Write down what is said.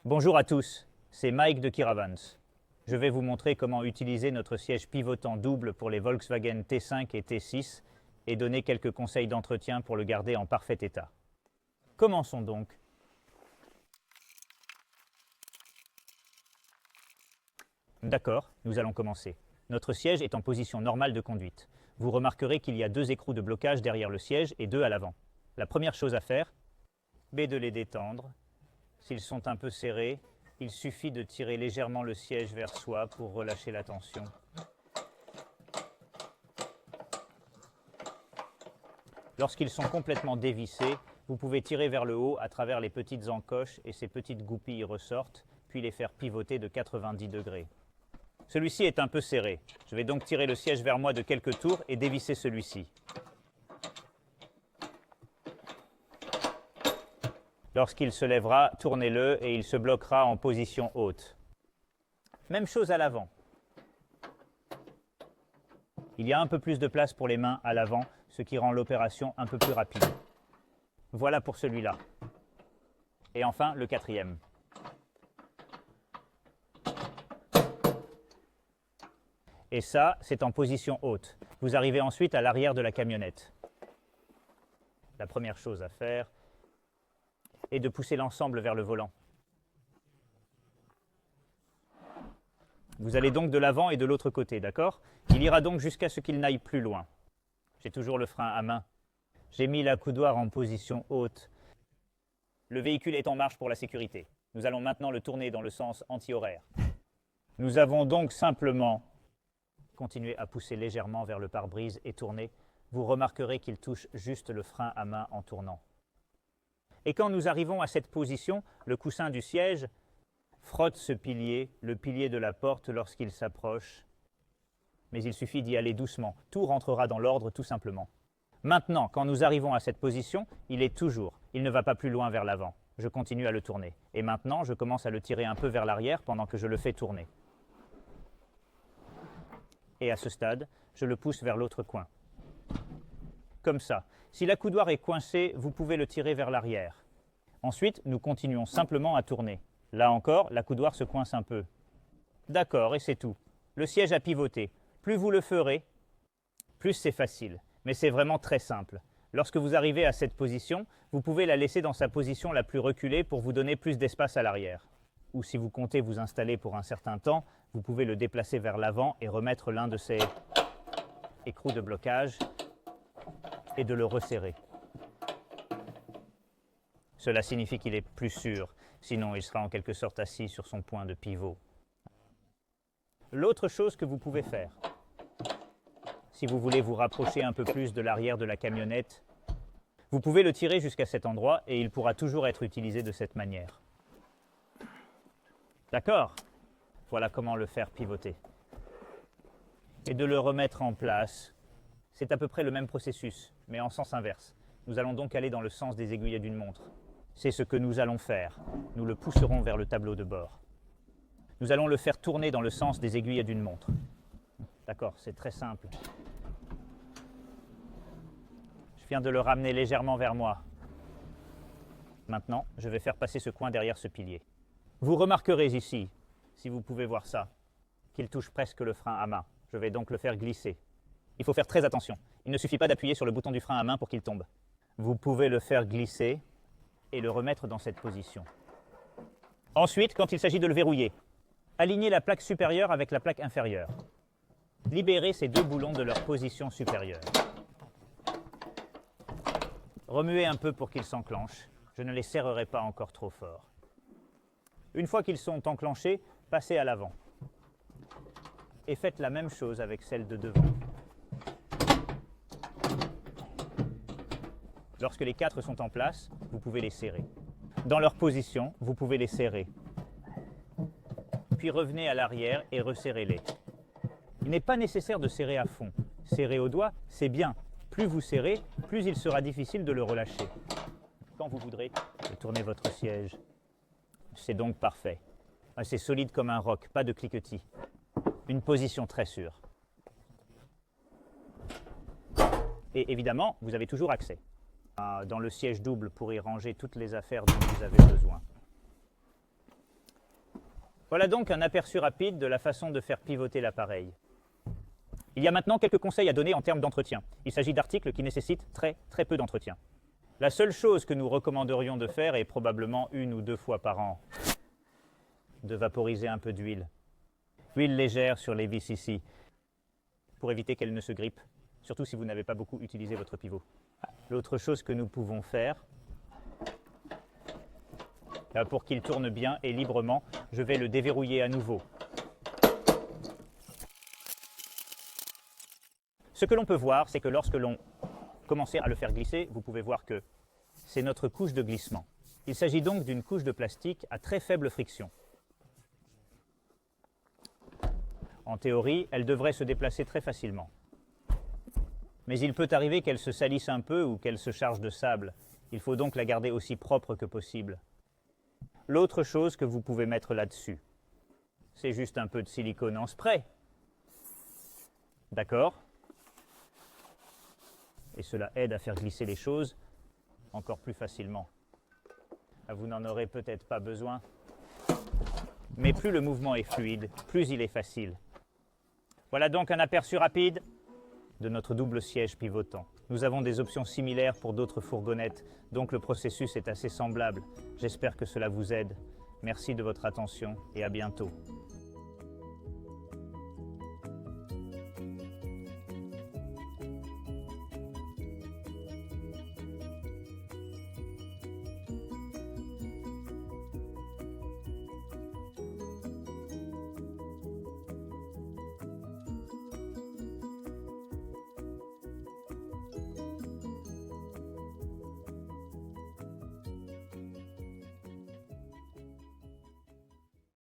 Bonjour à tous, c'est Mike de Kiravans. Je vais vous montrer comment utiliser notre siège pivotant double pour les Volkswagen T5 et T6 et donner quelques conseils d'entretien pour le garder en parfait état. Commençons donc. D'accord, nous allons commencer. Notre siège est en position normale de conduite. Vous remarquerez qu'il y a 2 écrous de blocage derrière le siège et 2 à l'avant. La première chose à faire est de les détendre. S'ils sont un peu serrés, il suffit de tirer légèrement le siège vers soi pour relâcher la tension. Lorsqu'ils sont complètement dévissés, vous pouvez tirer vers le haut à travers les petites encoches et ces petites goupilles ressortent, puis les faire pivoter de 90 degrés. Celui-ci est un peu serré. Je vais donc tirer le siège vers moi de quelques tours et dévisser celui-ci. Lorsqu'il se lèvera, tournez-le et il se bloquera en position haute. Même chose à l'avant. Il y a un peu plus de place pour les mains à l'avant, ce qui rend l'opération un peu plus rapide. Voilà pour celui-là. Et enfin, le 4e. Et ça, c'est en position haute. Vous arrivez ensuite à l'arrière de la camionnette. La première chose à faire est de pousser l'ensemble vers le volant. Vous allez donc de l'avant et de l'autre côté, d'accord? Il ira donc jusqu'à ce qu'il n'aille plus loin. J'ai toujours le frein à main. J'ai mis la coudoir en position haute. Le véhicule est en marche pour la sécurité. Nous allons maintenant le tourner dans le sens anti-horaire. Nous avons donc simplement continué à pousser légèrement vers le pare-brise et tourner. Vous remarquerez qu'il touche juste le frein à main en tournant. Et quand nous arrivons à cette position, le coussin du siège frotte ce pilier, le pilier de la porte lorsqu'il s'approche. Mais il suffit d'y aller doucement. Tout rentrera dans l'ordre tout simplement. Maintenant, quand nous arrivons à cette position, il ne va pas plus loin vers l'avant. Je continue à le tourner. Et maintenant, je commence à le tirer un peu vers l'arrière pendant que je le fais tourner. Et à ce stade, je le pousse vers l'autre coin. Comme ça. Si la coudoir est coincée, vous pouvez le tirer vers l'arrière. Ensuite, nous continuons simplement à tourner. Là encore, la coudoir se coince un peu. D'accord, et c'est tout. Le siège a pivoté. Plus vous le ferez, plus c'est facile. Mais c'est vraiment très simple. Lorsque vous arrivez à cette position, vous pouvez la laisser dans sa position la plus reculée pour vous donner plus d'espace à l'arrière. Ou si vous comptez vous installer pour un certain temps, vous pouvez le déplacer vers l'avant et remettre l'un de ces écrous de blocage et de le resserrer. Cela signifie qu'il est plus sûr, sinon il sera en quelque sorte assis sur son point de pivot. L'autre chose que vous pouvez faire, si vous voulez vous rapprocher un peu plus de l'arrière de la camionnette, vous pouvez le tirer jusqu'à cet endroit et il pourra toujours être utilisé de cette manière. D'accord? Voilà comment le faire pivoter. Et de le remettre en place. C'est à peu près le même processus, mais en sens inverse. Nous allons donc aller dans le sens des aiguilles d'une montre. C'est ce que nous allons faire. Nous le pousserons vers le tableau de bord. Nous allons le faire tourner dans le sens des aiguilles d'une montre. D'accord, c'est très simple. Je viens de le ramener légèrement vers moi. Maintenant, je vais faire passer ce coin derrière ce pilier. Vous remarquerez ici, si vous pouvez voir ça, qu'il touche presque le frein à main. Je vais donc le faire glisser. Il faut faire très attention. Il ne suffit pas d'appuyer sur le bouton du frein à main pour qu'il tombe. Vous pouvez le faire glisser et le remettre dans cette position. Ensuite, quand il s'agit de le verrouiller, alignez la plaque supérieure avec la plaque inférieure. Libérez ces 2 boulons de leur position supérieure. Remuez un peu pour qu'ils s'enclenchent. Je ne les serrerai pas encore trop fort. Une fois qu'ils sont enclenchés, passez à l'avant. Et faites la même chose avec celle de devant. Lorsque les 4 sont en place, vous pouvez les serrer. Dans leur position, vous pouvez les serrer. Puis revenez à l'arrière et resserrez-les. Il n'est pas nécessaire de serrer à fond. Serrer au doigt, c'est bien. Plus vous serrez, plus il sera difficile de le relâcher. Quand vous voudrez, tournez votre siège. C'est donc parfait. C'est solide comme un roc, pas de cliquetis. Une position très sûre. Et évidemment, vous avez toujours accès dans le siège double pour y ranger toutes les affaires dont vous avez besoin. Voilà donc un aperçu rapide de la façon de faire pivoter l'appareil. Il y a maintenant quelques conseils à donner en termes d'entretien. Il s'agit d'articles qui nécessitent très peu d'entretien. La seule chose que nous recommanderions de faire est probablement 1 ou 2 fois par an de vaporiser un peu d'huile. Huile légère sur les vis ici, pour éviter qu'elles ne se grippent, surtout si vous n'avez pas beaucoup utilisé votre pivot. L'autre chose que nous pouvons faire, pour qu'il tourne bien et librement, je vais le déverrouiller à nouveau. Ce que l'on peut voir, c'est que lorsque l'on commence à le faire glisser, vous pouvez voir que c'est notre couche de glissement. Il s'agit donc d'une couche de plastique à très faible friction. En théorie, elle devrait se déplacer très facilement. Mais il peut arriver qu'elle se salisse un peu ou qu'elle se charge de sable. Il faut donc la garder aussi propre que possible. L'autre chose que vous pouvez mettre là-dessus, c'est juste un peu de silicone en spray. D'accord ? Et cela aide à faire glisser les choses encore plus facilement. Vous n'en aurez peut-être pas besoin, mais plus le mouvement est fluide, plus il est facile. Voilà donc un aperçu rapide de notre double siège pivotant. Nous avons des options similaires pour d'autres fourgonnettes, donc le processus est assez semblable. J'espère que cela vous aide. Merci de votre attention et à bientôt.